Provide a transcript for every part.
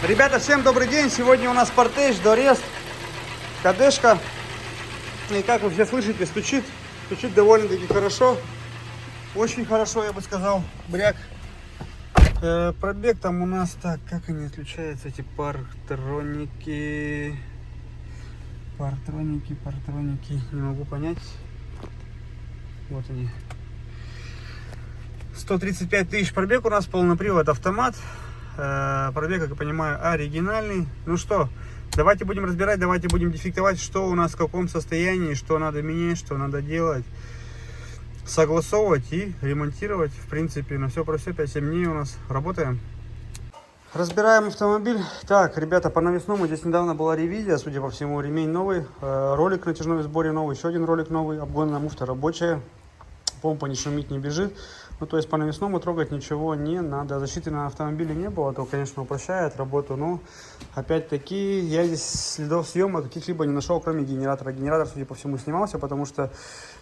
Ребята, всем добрый день! Сегодня у нас Portage, Дорест, кадешка. И как вы все слышите, стучит довольно-таки хорошо. Очень хорошо, я бы сказал. Бряк. Пробег там у нас, так, как они отличаются, эти партроники. Не могу понять. Вот они. 135 тысяч пробег у нас, полный привод, автомат. Пробег, как я понимаю, оригинальный. Ну что, давайте будем разбирать, давайте будем дефектовать, что у нас в каком состоянии, что надо менять, что надо делать, согласовывать и ремонтировать. В принципе, на все про все 5-7 дней у нас работаем. Разбираем автомобиль. Так, ребята, по навесному здесь недавно была ревизия, судя по всему, ремень новый, ролик натяжной в сборе новый, еще один ролик новый, обгонная муфта рабочая, помпа не шумит, не бежит. Ну, то есть по навесному трогать ничего не надо. Защиты на автомобиле не было, то, конечно, упрощает работу, но опять-таки я здесь следов съема каких-либо не нашел, кроме генератора. Генератор, судя по всему, снимался, потому что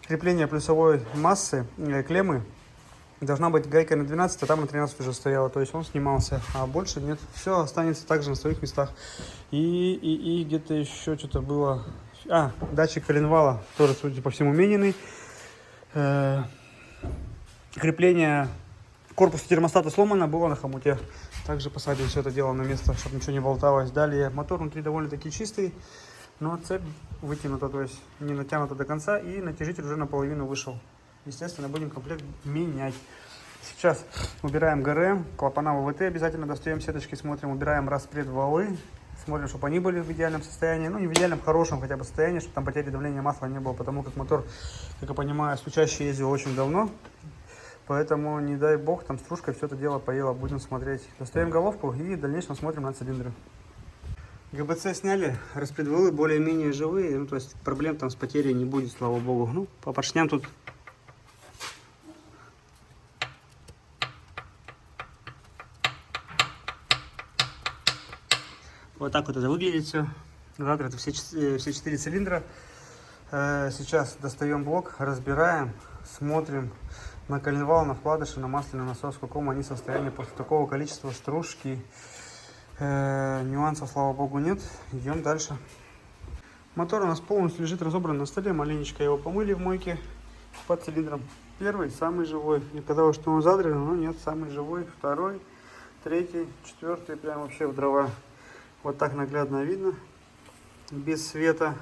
крепление плюсовой массы, клеммы, должна быть гайка на 12, а там на 13 уже стояла, то есть он снимался, а больше нет. Все останется также на своих местах. И где-то еще что-то было. Датчик коленвала, тоже, судя по всему, мененный. Крепление корпуса термостата сломано, было на хомуте. Также посадим все это дело на место, чтобы ничего не болталось. Далее мотор внутри довольно-таки чистый, но цепь вытянута, то есть не натянута до конца, и натяжитель уже наполовину вышел. Естественно, будем комплект менять. Сейчас убираем ГРМ, клапана ВВТ обязательно достаем, сеточки смотрим, убираем распред валы. Смотрим, чтобы они были в идеальном состоянии, ну не в идеальном, хорошем хотя бы состоянии, чтобы там потери давления масла не было, потому как мотор, как я понимаю, стучащий ездил очень давно. Поэтому, не дай бог, там стружкой все это дело поело, будем смотреть. Достаем головку и в дальнейшем смотрим на цилиндры. ГБЦ сняли, распредвалы более-менее живые, ну то есть проблем там с потерей не будет, слава богу. Ну, по поршням тут... Вот так вот это выглядит все. Завтра это все 4 цилиндра. Сейчас достаем блок, разбираем, смотрим на коленвал, на вкладыши, на масляный насос, в каком они состоянии после такого количества стружки. Нюансов, слава богу, нет. Идем дальше. Мотор у нас полностью лежит разобран на столе. Маленечко его помыли в мойке под цилиндром. Первый, самый живой. Мне казалось, что он задрен, но нет, самый живой. Второй, третий, четвертый, прям вообще в дрова. Вот так наглядно видно, без света.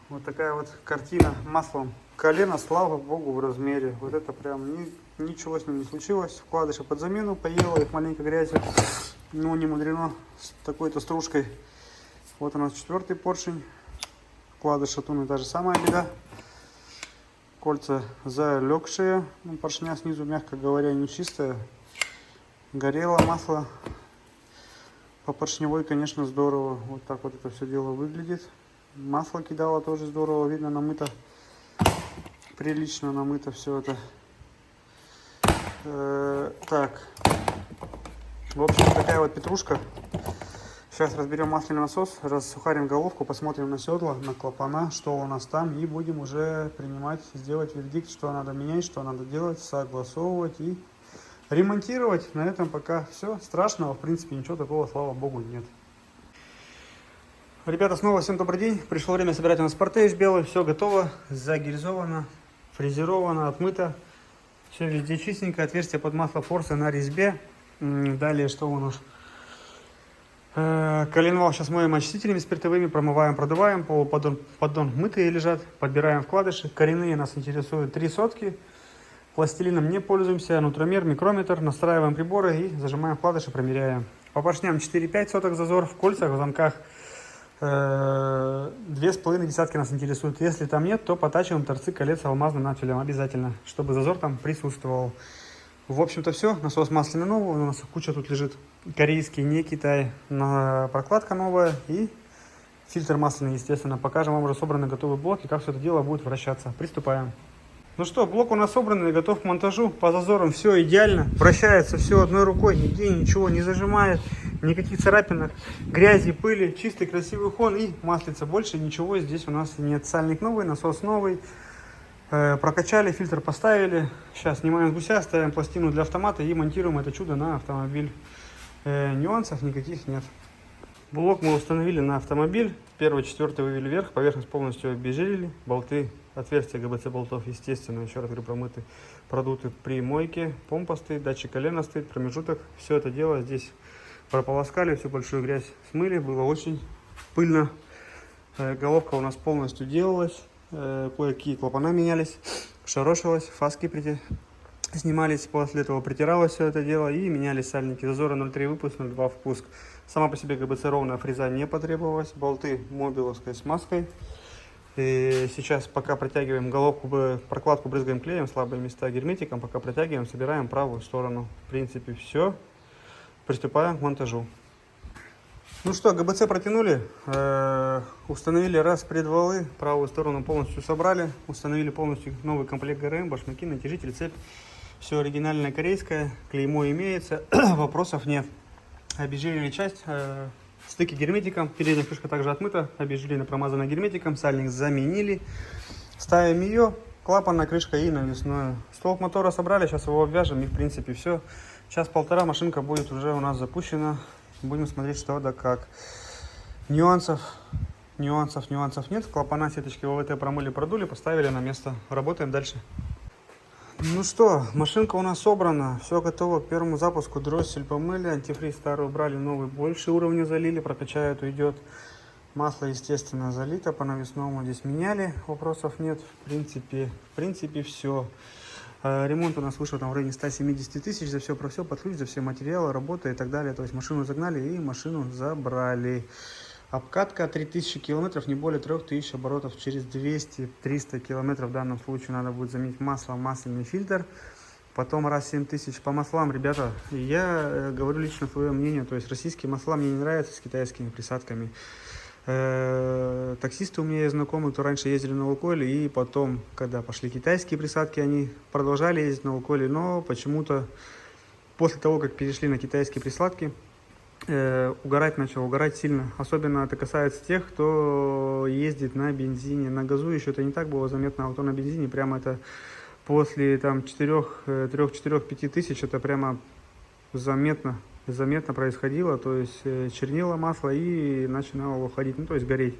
Вот такая вот картина маслом. Колено, слава богу, в размере. Вот это прям ничего с ним не случилось. Вкладыши под замену, поела их маленько грязью. Ну, не мудрено с такой-то стружкой. Вот у нас четвертый поршень. Вкладыш шатунный, та же самая беда. Кольца залегшие. Ну, поршня снизу, мягко говоря, не чистая. Горело масло. По поршневой, конечно, здорово. Вот так вот это все дело выглядит. Масло кидало тоже здорово. Видно, намыто. Прилично намыто все это. Так. В общем, такая вот петрушка. Сейчас разберем масляный насос, рассухарим головку, посмотрим на седла, на клапана, что у нас там. И будем уже принимать, сделать вердикт, что надо менять, что надо делать, согласовывать и ремонтировать. На этом пока все. Страшного, в принципе, ничего такого, слава богу, нет. Ребята, снова всем добрый день. Пришло время собирать у нас Portage белый. Все готово, загильзовано, фрезеровано, отмыто. Все везде чистенько. Отверстие под масло форса на резьбе. Далее, что у нас? Коленвал сейчас моем очистителями спиртовыми. Промываем, продуваем. Полуподдон мытые лежат. Подбираем вкладыши. Коренные нас интересуют 3 сотки. Пластилином не пользуемся. Нутромер, микрометр. Настраиваем приборы и зажимаем вкладыши, промеряем. По поршням 4-5 соток зазор. В кольцах, в замках 2,5 десятки нас интересует. Если там нет, то потачиваем торцы колец алмазным нафилем обязательно, чтобы зазор там присутствовал. В общем-то все. Насос масляный новый. У нас куча тут лежит. Корейский, не Китай. Прокладка новая и фильтр масляный, естественно. Покажем вам уже собранный готовый блок и как все это дело будет вращаться. Приступаем. Ну что, блок у нас собран и готов к монтажу. По зазорам все идеально. Вращается все одной рукой, нигде ничего не зажимает. Никаких царапинок, грязи, пыли. Чистый красивый хон и маслица. Больше ничего здесь у нас нет. Сальник новый, насос новый. Прокачали, фильтр поставили. Сейчас снимаем с гуся, ставим пластину для автомата и монтируем это чудо на автомобиль. Нюансов никаких нет. Блок мы установили на автомобиль. Первый, четвертый вывели вверх, поверхность полностью обезжирили. Болты, отверстия ГБЦ болтов, естественно, еще раз говорю, промыты, продуты при мойке. Помпа стоит, датчик колена стоит, промежуток. Все это дело здесь прополоскали, всю большую грязь смыли. Было очень пыльно. Головка у нас полностью делалась. Кое-какие клапана менялись, шарошилось, фаски снимались, после этого притиралось все это дело и менялись сальники. Зазоры 0,3 выпуск, 0,2 впуск. Сама по себе ГБЦ ровная, фреза не потребовалась. Болты мобиловской смазкой. И сейчас пока протягиваем головку, прокладку брызгаем клеем, слабые места герметиком, пока протягиваем, собираем правую сторону. В принципе все. Приступаем к монтажу. Ну что, ГБЦ протянули, установили распредвалы, правую сторону полностью собрали, установили полностью новый комплект ГРМ, башмаки, натяжитель, цепь. Все оригинальное корейское, клеймо имеется, вопросов нет. Обезжирили часть, стыки герметиком, передняя крышка также отмыта, обезжирена, промазана герметиком, сальник заменили. Ставим ее, клапанная крышка и навесную. Столб мотора собрали, сейчас его обвяжем и в принципе все. Час-полтора машинка будет уже у нас запущена. Будем смотреть, что да как. Нюансов нет. Клапана, сеточки ОВТ промыли, продули, поставили на место. Работаем дальше. Ну что, машинка у нас собрана. Все готово к первому запуску. Дроссель помыли, антифриз старый убрали, новый больше уровня залили. Прокачают, уйдет. Масло, естественно, залито. По навесному здесь меняли. Вопросов нет. В принципе все. Ремонт у нас вышел там в районе 170 тысяч за все про все, под ключ, за все материалы, работа и так далее. То есть машину загнали и машину забрали. Обкатка 3000 километров, не более 3000 оборотов. Через 200-300 километров в данном случае надо будет заменить масло, масляный фильтр. Потом раз 7000 по маслам, ребята. Я говорю лично свое мнение. То есть российские масла мне не нравятся с китайскими присадками. Таксисты у меня есть знакомые, кто раньше ездили на Лукойле, и потом, когда пошли китайские присадки, они продолжали ездить на Лукойле, но почему-то после того, как перешли на китайские присадки, угорать сильно. Особенно это касается тех, кто ездит на бензине. На газу еще это не так было заметно, а вот на бензине прямо это после там 3-4-5 тысяч это прямо заметно происходило, то есть чернило масло и начинало уходить, ну то есть гореть.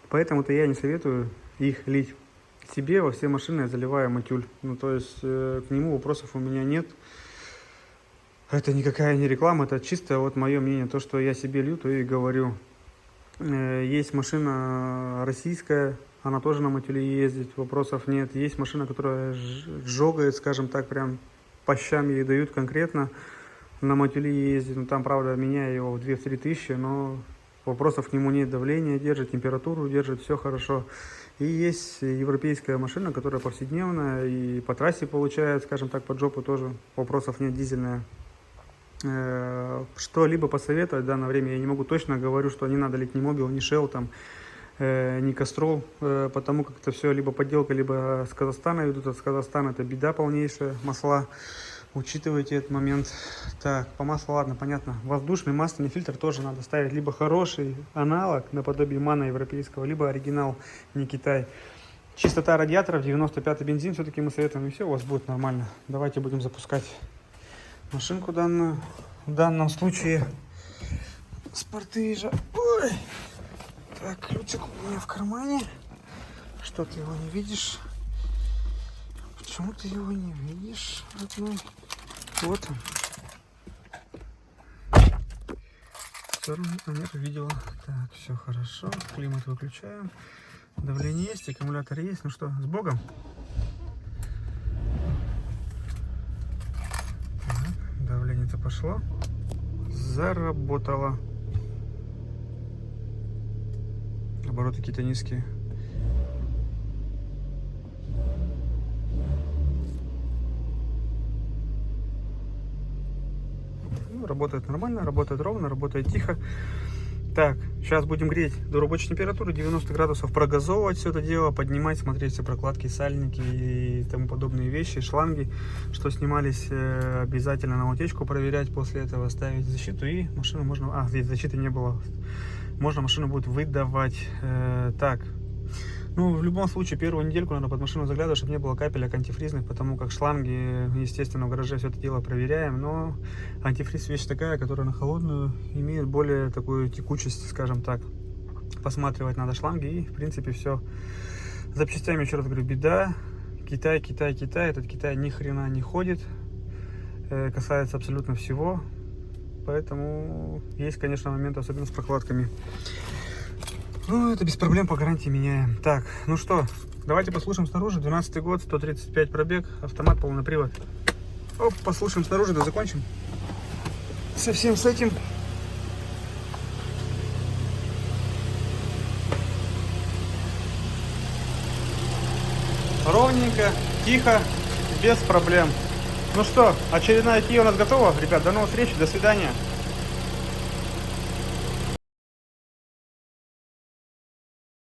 Поэтому-то я не советую их лить себе. Во все машины я заливаю матюль. Ну то есть к нему вопросов у меня нет. Это никакая не реклама, это чисто вот мое мнение, то, что я себе лью, то и говорю. Есть машина российская, она тоже на матюле ездит, вопросов нет. Есть машина, которая жогает, скажем так, прям по щам ей дают конкретно. На матюле ездит, но там, правда, меняю его в 2-3 тысячи, но вопросов к нему нет, давление держит, температуру держит, все хорошо. И есть европейская машина, которая повседневная и по трассе получает, скажем так, под жопу тоже, вопросов нет, дизельная. Что-либо посоветовать в данное время я не могу, точно говорю, что не надо лить ни Мобил, ни Shell, там, ни Castrol, потому как это все либо подделка, либо с Казахстана идут, от Казахстана это беда полнейшая, масла. Учитывайте этот момент. Так, по маслу, ладно, понятно. Воздушный масляный фильтр тоже надо ставить. Либо хороший аналог, наподобие МАНа европейского, либо оригинал, не Китай. Чистота радиаторов, 95-й бензин все-таки мы советуем. И все у вас будет нормально. Давайте будем запускать машинку данную. В данном случае Спортыжа. Ой. Так, ключик у меня в кармане. Что, ты его не видишь? Почему ты его не видишь, родной? Вот он. Сторону, нет, увидела. Так, все хорошо. Климат выключаем. Давление есть, аккумулятор есть. Ну что, с Богом. Так, давление-то пошло. Заработало. Обороты какие-то низкие. Работает нормально, работает ровно, работает тихо. Так, сейчас будем греть до рабочей температуры, 90 градусов, прогазовывать все это дело, поднимать, смотреть все прокладки, сальники и тому подобные вещи, шланги, что снимались, обязательно на утечку проверять, после этого ставить защиту, и машину можно... здесь защиты не было. Можно машину будет выдавать. Так, Ну, в любом случае, первую недельку надо под машину заглядывать, чтобы не было капелек антифризных, потому как шланги, естественно, в гараже все это дело проверяем, но антифриз вещь такая, которая на холодную имеет более такую текучесть, скажем так. Посматривать надо шланги и, в принципе, все. С запчастями, еще раз говорю, беда. Китай, этот Китай ни хрена не ходит, касается абсолютно всего, поэтому есть, конечно, моменты, особенно с прокладками. Ну, это без проблем, по гарантии меняем. Так, ну что, давайте послушаем снаружи. 12 год, 135 пробег, автомат, полный привод. Оп, послушаем снаружи, да закончим. Совсем с этим. Ровненько, тихо, без проблем. Ну что, очередная Kia у нас готова. Ребят, до новых встреч, до свидания.